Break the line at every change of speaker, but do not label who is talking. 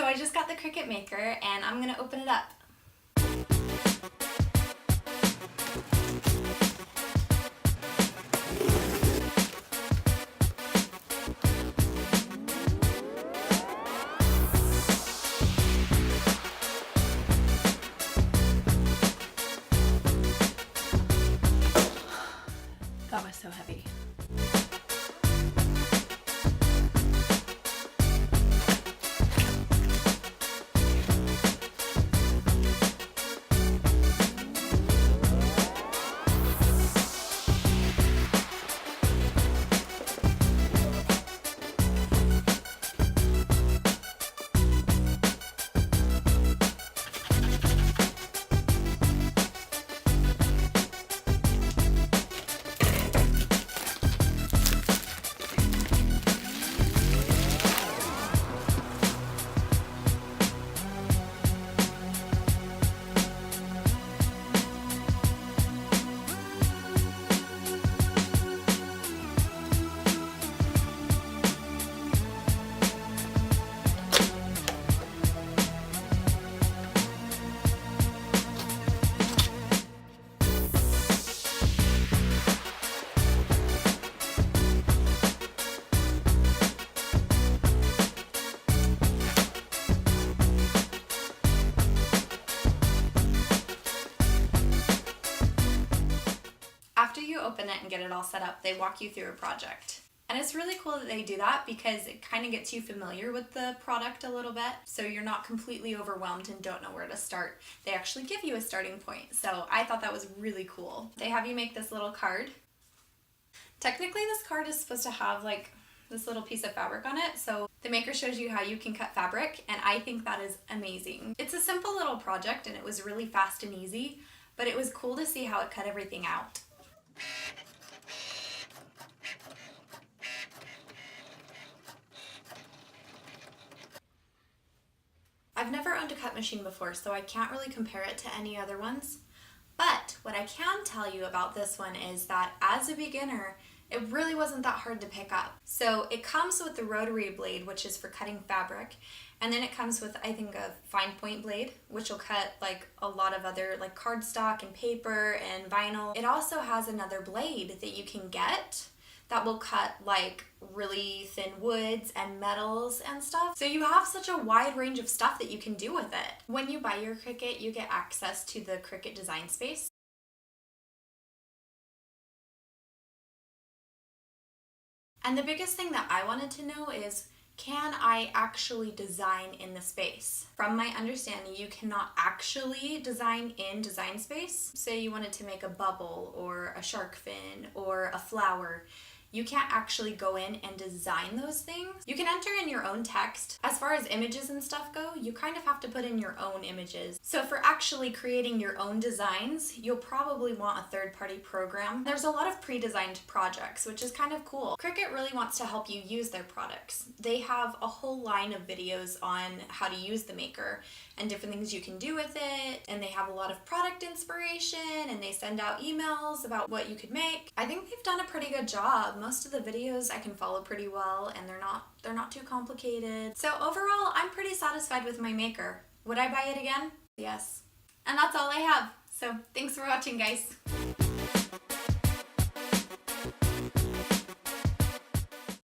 I just got the Cricut maker and I'm gonna open it up. That was so heavy. After you open it and get it all set up, they walk you through a project. And it's really cool that they do that because it kind of gets you familiar with the product a little bit, so you're not completely overwhelmed and don't know where to start. They actually give you a starting point, so I thought that was really cool. They have you make this little card. Technically this card is supposed to have like this little piece of fabric on it, so the maker shows you how you can cut fabric, and I think that is amazing. It's a simple little project and it was really fast and easy, but it was cool to see how it cut everything out. I've never owned a cut machine before, so I can't really compare it to any other ones. But what I can tell you about this one is that as a beginner, it really wasn't that hard to pick up. So it comes with the rotary blade, which is for cutting fabric. And then it comes with, I think, a fine point blade, which will cut like a lot of other like cardstock and paper and vinyl. It also has another blade that you can get that will cut like really thin woods and metals and stuff. So you have such a wide range of stuff that you can do with it. When you buy your Cricut, you get access to the Cricut design space. And the biggest thing that I wanted to know is, can I actually design in the space? From my understanding, you cannot actually design in design space. Say you wanted to make a bubble or a shark fin or a flower. You can't actually go in and design those things. You can enter in your own text. As far as images and stuff go, you kind of have to put in your own images. So for actually creating your own designs, you'll probably want a third-party program. There's a lot of pre-designed projects, which is kind of cool. Cricut really wants to help you use their products. They have a whole line of videos on how to use the maker and different things you can do with it, and they have a lot of product inspiration, and they send out emails about what you could make. I think they've done a pretty good job. Most of the videos I can follow pretty well, and they're not too complicated. So overall, I'm pretty satisfied with my maker. Would I buy it again? Yes. And that's all I have. So thanks for watching, guys.